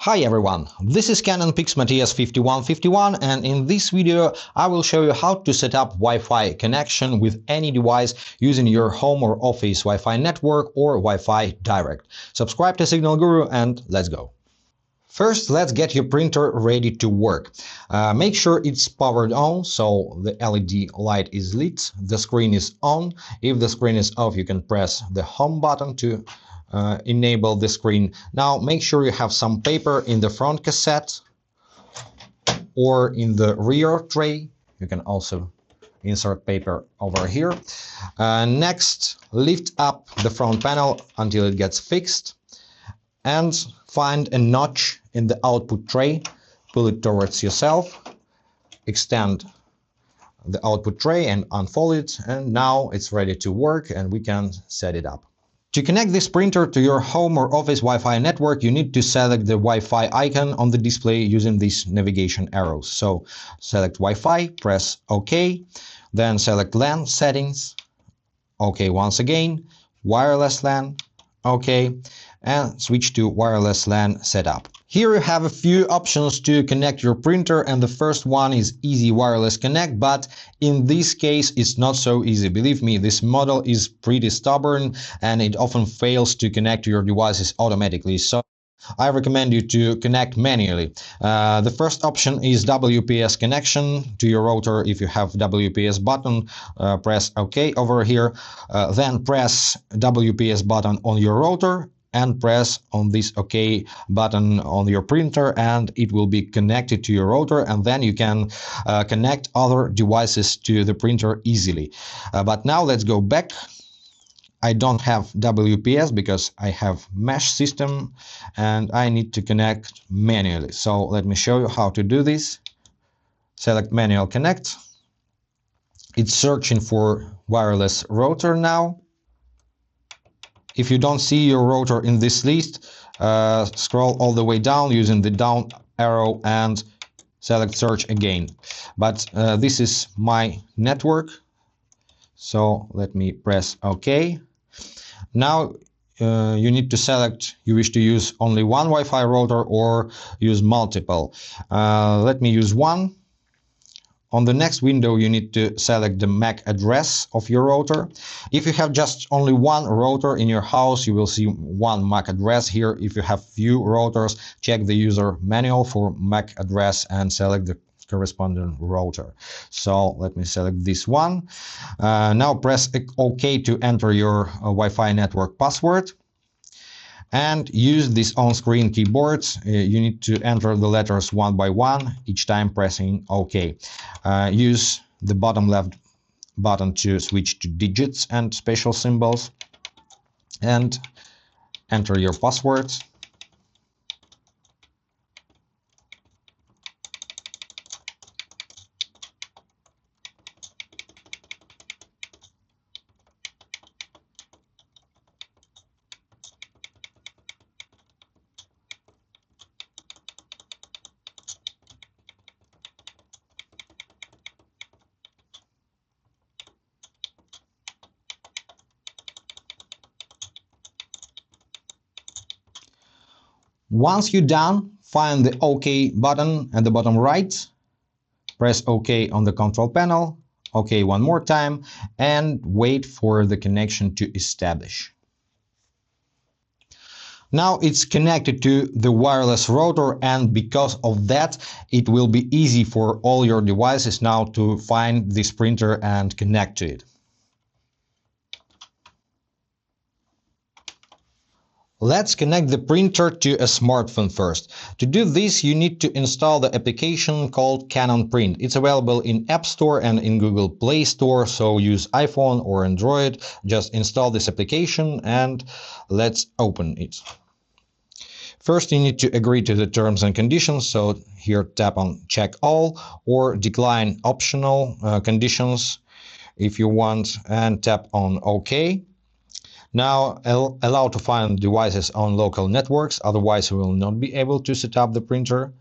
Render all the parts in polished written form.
Hi everyone, this is Canon Pixma TS5151 and in this video I will show you how to set up Wi-Fi connection with any device using your home or office Wi-Fi network or Wi-Fi direct. Subscribe to Signal Guru and let's go. First, let's get your printer ready to work. Make sure it's powered on, so the LED light is lit, the screen is on. If the screen is off, you can press the home button to enable the screen. Now make sure you have some paper in the front cassette or in the rear tray. You can also insert paper over here. Next, lift up the front panel until it gets fixed and find a notch in the output tray, pull it towards yourself, extend the output tray and unfold it, and now it's ready to work and we can set it up. To connect this printer to your home or office Wi-Fi network, you need to select the Wi-Fi icon on the display using these navigation arrows. So select Wi-Fi, press OK, then select LAN settings, OK once again, wireless LAN, OK, and switch to wireless LAN setup. Here you have a few options to connect your printer, and the first one is Easy Wireless Connect, but in this case it's not so easy. Believe me, this model is pretty stubborn and it often fails to connect to your devices automatically. So I recommend you to connect manually. The first option is WPS connection to your router. If you have WPS button, press OK over here. Then press WPS button on your router and press on this OK button on your printer and it will be connected to your router, and then you can connect other devices to the printer easily. But now let's go back. I don't have WPS because I have mesh system and I need to connect manually. So let me show you how to do this. Select manual connect. It's searching for wireless router now. If you don't see your router in this list, scroll all the way down using the down arrow and select search again. But this is my network. So let me press OK. Now you need to select you wish to use only one Wi-Fi router or use multiple. Let me use one. On the next window you need to select the MAC address of your router. If you have just only one router in your house, you will see one MAC address here. If you have few routers, check the user manual for MAC address and select the corresponding router. So let me select this one. Now press OK to enter your Wi-Fi network password. And use this on-screen keyboard. You need to enter the letters one by one, each time pressing OK. Use the bottom left button to switch to digits and special symbols. And enter your password. Once you're done, find the OK button at the bottom right, press OK on the control panel, OK one more time, and wait for the connection to establish. Now it's connected to the wireless router, and because of that, it will be easy for all your devices now to find this printer and connect to it. Let's connect the printer to a smartphone first. To do this, you need to install the application called Canon Print. It's available in App Store and in Google Play Store, so use iPhone or Android. Just install this application and let's open it. First, you need to agree to the terms and conditions, so here tap on Check All or Decline Optional Conditions if you want, and tap on OK. Now allow to find devices on local networks, otherwise you will not be able to set up the printer.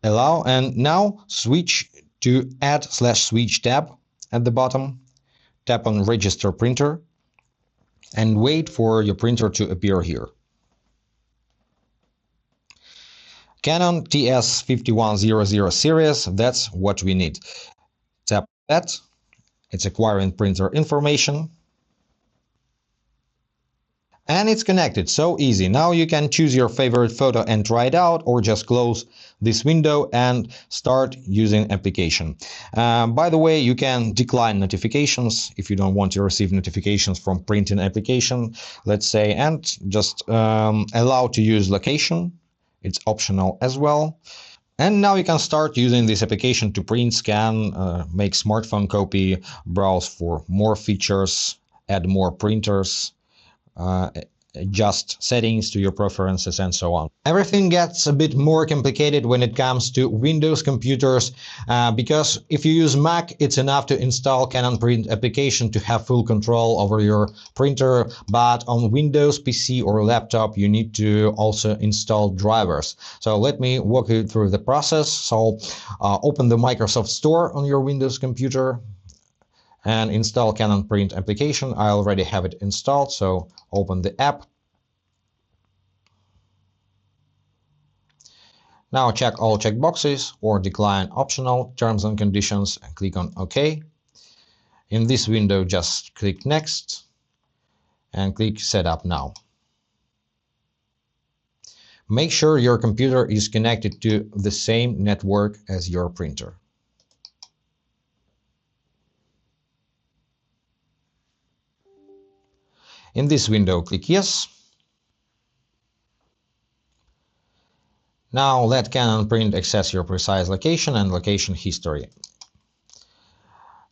Allow, and now switch to Add/Switch tab at the bottom. Tap on Register Printer and wait for your printer to appear here. Canon TS5100 series, that's what we need. Tap that, it's acquiring printer information. And it's connected, so easy. Now you can choose your favorite photo and try it out, or just close this window and start using application. By the way, you can decline notifications if you don't want to receive notifications from printing application, let's say, and just allow to use location. It's optional as well. And now you can start using this application to print, scan, make smartphone copy, browse for more features, add more printers, adjust settings to your preferences, and so on. Everything gets a bit more complicated when it comes to Windows computers, because if you use Mac, it's enough to install Canon Print application to have full control over your printer, but on Windows PC or laptop you need to also install drivers. So let me walk you through the process. So open the Microsoft Store on your Windows computer and install Canon Print application. I already have it installed, so open the app. Now check all checkboxes or decline optional terms and conditions and click on OK. In this window, just click Next and click Setup Now. Make sure your computer is connected to the same network as your printer. In this window, click Yes. Now let Canon Print access your precise location and location history.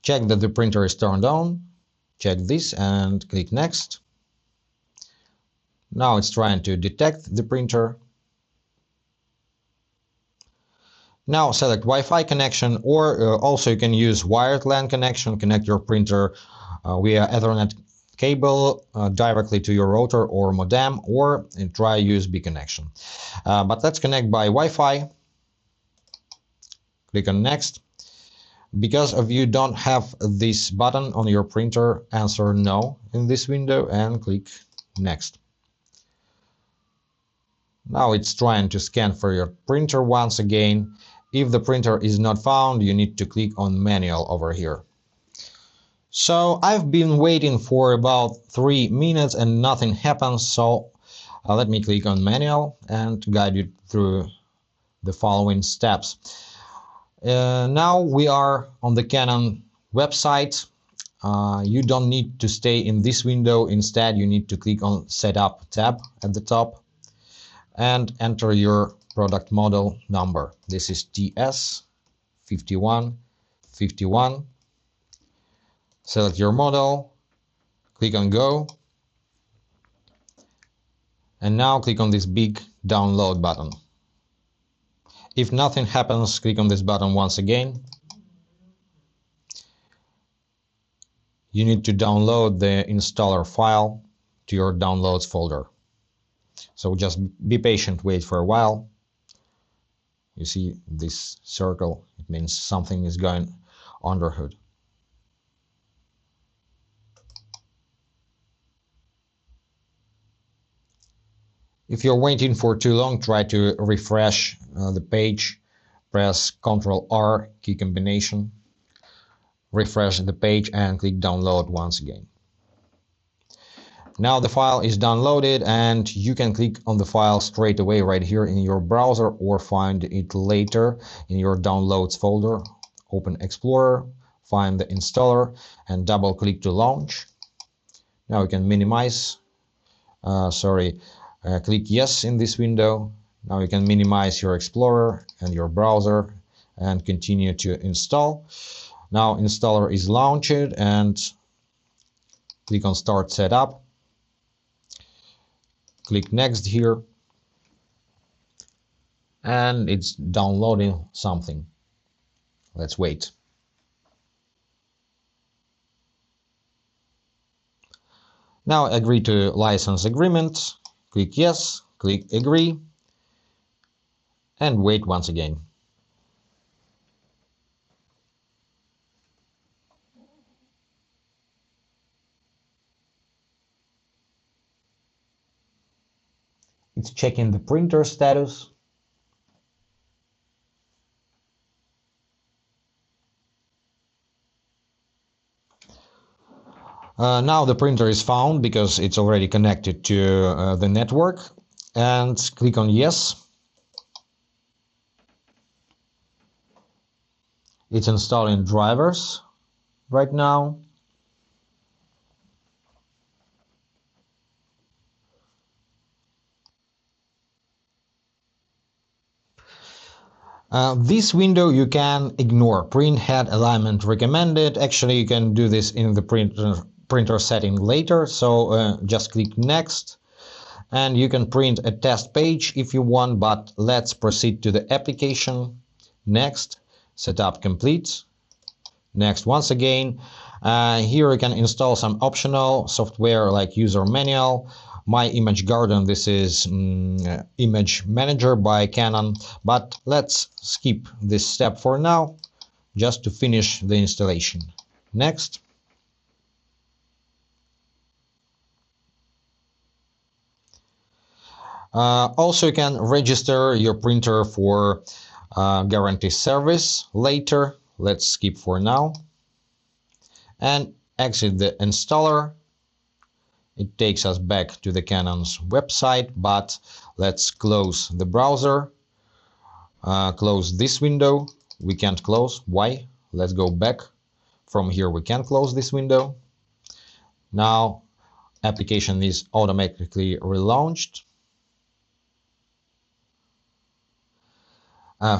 Check that the printer is turned on. Check this and click Next. Now it's trying to detect the printer. Now select Wi-Fi connection, or also you can use wired LAN connection. Connect your printer via Ethernet cable directly to your router or modem, or try USB connection. But let's connect by Wi-Fi. Click on Next. Because of you don't have this button on your printer, answer No in this window and click Next. Now it's trying to scan for your printer once again. If the printer is not found, you need to click on Manual over here. So I've been waiting for about 3 minutes and nothing happens, so let me click on Manual and guide you through the following steps. Now we are on the Canon website. You don't need to stay in this window. Instead, you need to click on Setup tab at the top and enter your product model number. This is TS5151. Select your model, click on Go, and now click on this big download button. If nothing happens, click on this button once again. You need to download the installer file to your downloads folder. So just be patient, wait for a while. You see this circle, it means something is going under hood. If you're waiting for too long, try to refresh the page. Press Ctrl+R key combination. Refresh the page and click Download once again. Now the file is downloaded and you can click on the file straight away right here in your browser, or find it later in your Downloads folder. Open Explorer, find the installer and double click to launch. Now you can minimize, click Yes in this window. Now you can minimize your Explorer and your browser and continue to install. Now installer is launched and click on Start Setup. Click Next here and it's downloading something. Let's wait. Now agree to license agreement. Click Yes, click Agree, and wait once again. It's checking the printer status. Now the printer is found because it's already connected to the network, and click on yes. It's installing drivers right now. This window you can ignore. Print head alignment recommended. Actually, you can do this in the printer setting later, so just click next. And you can print a test page if you want, but let's proceed to the application. Next, setup complete. Next, once again, here you can install some optional software like user manual. My image garden, this is image manager by Canon, but let's skip this step for now, just to finish the installation. Next. Also, you can register your printer for guarantee service later. Let's skip for now and exit the installer. It takes us back to the Canon's website, but let's close the browser. Close this window. We can't close. Why? Let's go back. From here we can close this window. Now application is automatically relaunched.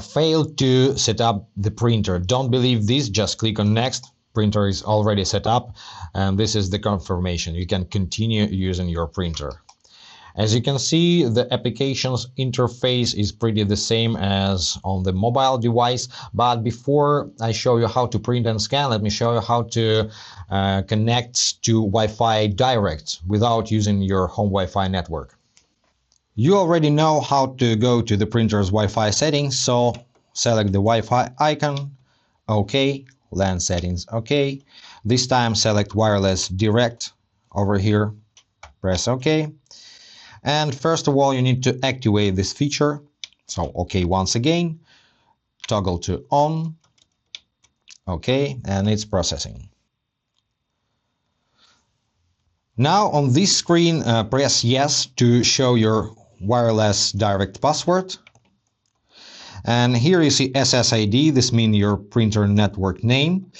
Failed to set up the printer. Don't believe this, just click on next. Printer is already set up, and this is the confirmation. You can continue using your printer. As you can see, the application's interface is pretty the same as on the mobile device, but before I show you how to print and scan, let me show you how to connect to Wi-Fi direct without using your home Wi-Fi network. You already know how to go to the printer's Wi-Fi settings, so select the Wi-Fi icon, OK, LAN settings, OK. This time select wireless direct over here, press OK. And first of all, you need to activate this feature, so OK once again, toggle to on, OK, and it's processing. Now on this screen, press yes to show your wireless direct password. And here you see SSID, this means your printer network name.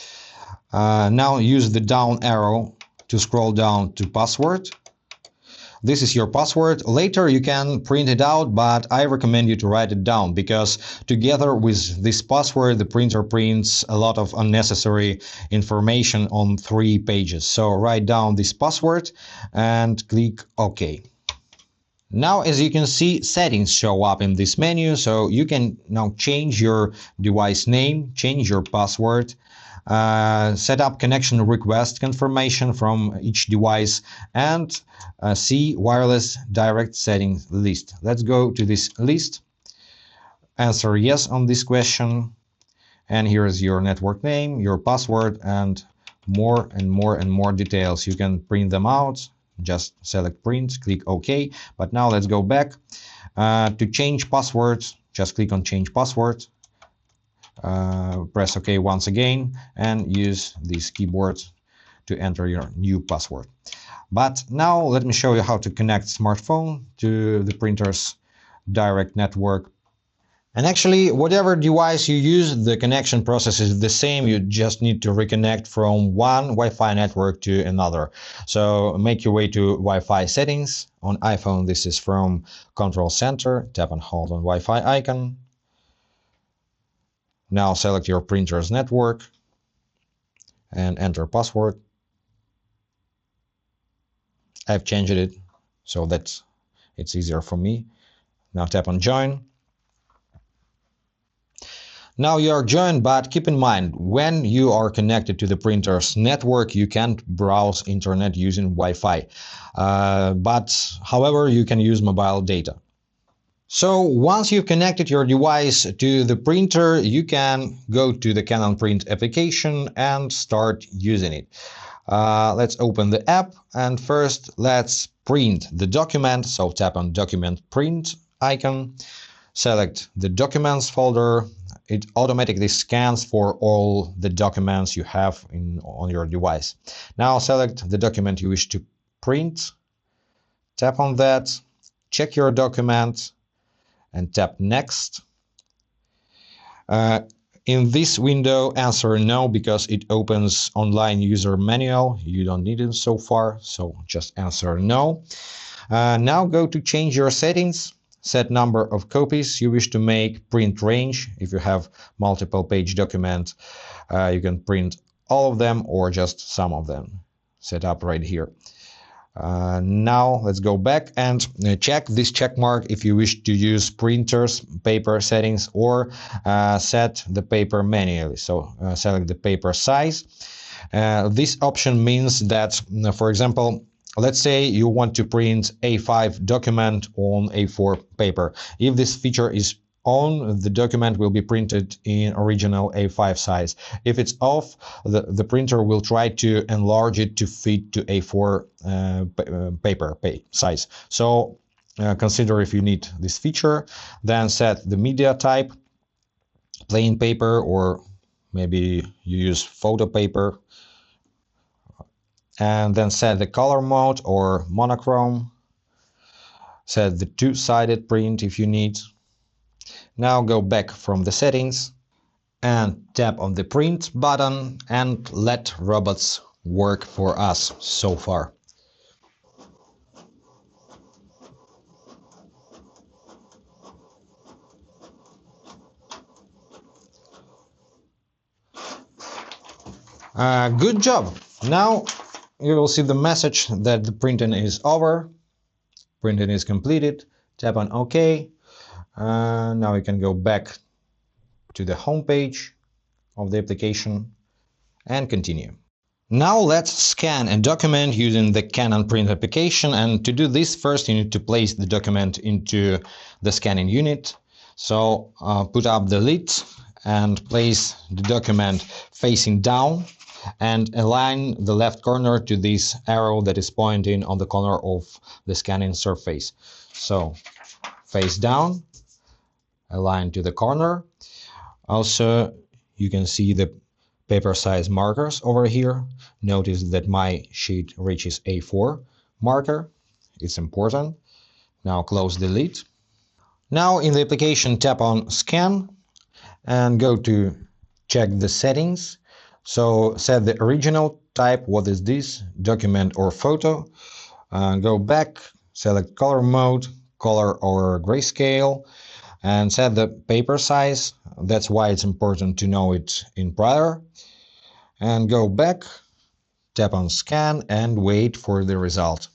Now use the down arrow to scroll down to password. This is your password. Later you can print it out, but I recommend you to write it down, because together with this password the printer prints a lot of unnecessary information on 3 pages. So write down this password and click OK. Now, as you can see, settings show up in this menu, so you can now change your device name, change your password, set up connection request confirmation from each device, and see wireless direct settings list. Let's go to this list, answer yes on this question, and here is your network name, your password, and more and more details. You can print them out. Just select print, click OK. But now let's go back. To change passwords, just click on change password. Press OK once again and use this keyboard to enter your new password. But now let me show you how to connect smartphone to the printer's direct network. And actually, whatever device you use, the connection process is the same. You just need to reconnect from one Wi-Fi network to another. So make your way to Wi-Fi settings. On iPhone, this is from Control Center. Tap and hold on Wi-Fi icon. Now select your printer's network and enter password. I've changed it so that it's easier for me. Now tap on join. Now you are joined, but keep in mind, when you are connected to the printer's network, you can't browse internet using Wi-Fi. However, you can use mobile data. So once you've connected your device to the printer, you can go to the Canon Print application and start using it. Let's open the app, and first let's print the document. So tap on document print icon. select the Documents folder. It automatically scans for all the documents you have on your device. Now select the document you wish to print. Tap on that, check your document, and tap Next. In this window, answer no because it opens online user manual. You don't need it so far, so just answer no. Now go to change your settings. Set number of copies you wish to make, print range. If you have multiple page document, you can print all of them or just some of them. Set up right here. Now let's go back and check this check mark if you wish to use printers, paper settings, or set the paper manually. So select the paper size. This option means that, for example, let's say you want to print A5 document on A4 paper. If this feature is on, the document will be printed in original A5 size. If it's off, the printer will try to enlarge it to fit to A4 paper size. So consider if you need this feature. Then set the media type, plain paper, or maybe you use photo paper. And then set the color mode or monochrome. Set the two-sided print if you need. Now go back from the settings and tap on the print button and let robots work for us so far. Good job! Now you will see the message that the printing is over. Printing is completed. Tap on OK. Now you can go back to the home page of the application and continue. Now let's scan a document using the Canon Print application, and to do this, first you need to place the document into the scanning unit. So put up the lid and place the document facing down and align the left corner to this arrow that is pointing on the corner of the scanning surface. So face down, align to the corner. Also, you can see the paper size markers over here. Notice that my sheet reaches A4 marker. It's important. Now close the lid. Now in the application, tap on Scan and go to check the settings. So set the original type. What is this? Document or photo. Go back, select color mode, color or grayscale, and set the paper size. That's why it's important to know it in prior. And go back, tap on Scan and wait for the result.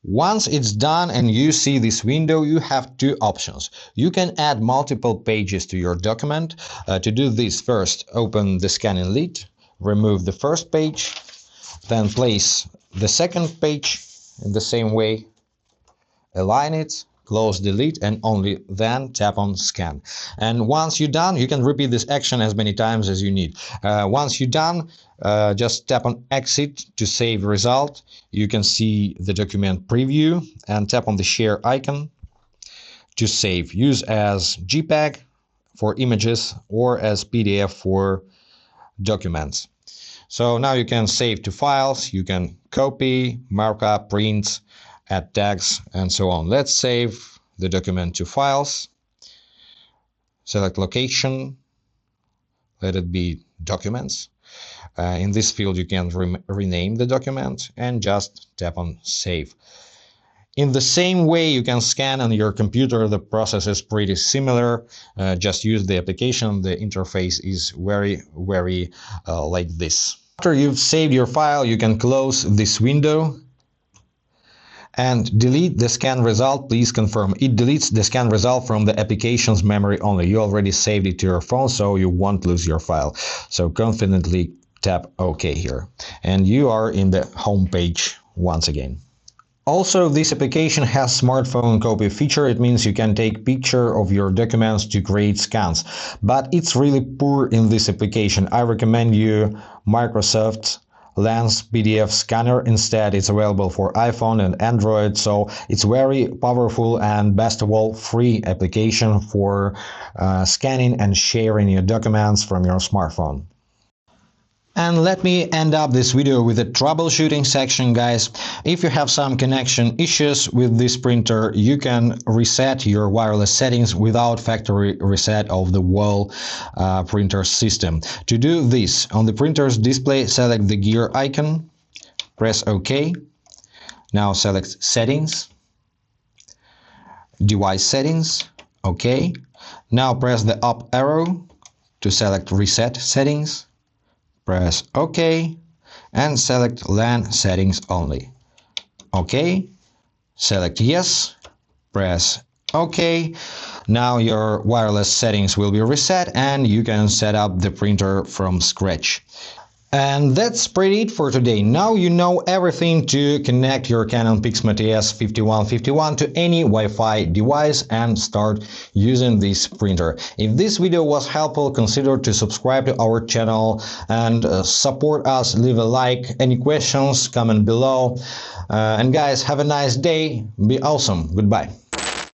Once it's done and you see this window, you have two options. You can add multiple pages to your document. To do this, first open the scanning lid, remove the first page, then place the second page in the same way, align it, close the lid, and only then tap on Scan. And once you're done, you can repeat this action as many times as you need. Once you're done, just tap on Exit to save result. You can see the document preview and tap on the share icon to save. Use as JPEG for images or as PDF for documents. So now you can save to files, you can copy, markup, print, add tags, and so on. Let's save the document to files. Select location. Let it be documents. In this field, you can rename the document and just tap on Save. In the same way you can scan on your computer, the process is pretty similar. Just use the application. The interface is very like this. After you've saved your file, you can close this window and delete the scan result. Please confirm. It deletes the scan result from the application's memory only. You already saved it to your phone, so you won't lose your file. So confidently tap OK here. And you are in the home page once again. Also, this application has smartphone copy feature. It means you can take picture of your documents to create scans. But it's really poor in this application. I recommend you Microsoft lens PDF scanner. Instead, it's available for iPhone and Android, so it's very powerful and best of all free application for scanning and sharing your documents from your smartphone. And let me end up this video with a troubleshooting section, guys. If you have some connection issues with this printer, you can reset your wireless settings without factory reset of the whole printer system. To do this, on the printer's display, select the gear icon, press OK. Now select Settings, Device Settings, OK. Now press the up arrow to select Reset Settings. Press OK and select LAN settings only. OK, select yes, press OK. Now your wireless settings will be reset and you can set up the printer from scratch. And that's pretty it for today. Now you know everything to connect your Canon Pixma TS5151 to any Wi-Fi device and start using this printer. If this video was helpful, consider to subscribe to our channel and support us. Leave a like. Any questions, comment below. And guys, have a nice day. Be awesome. Goodbye.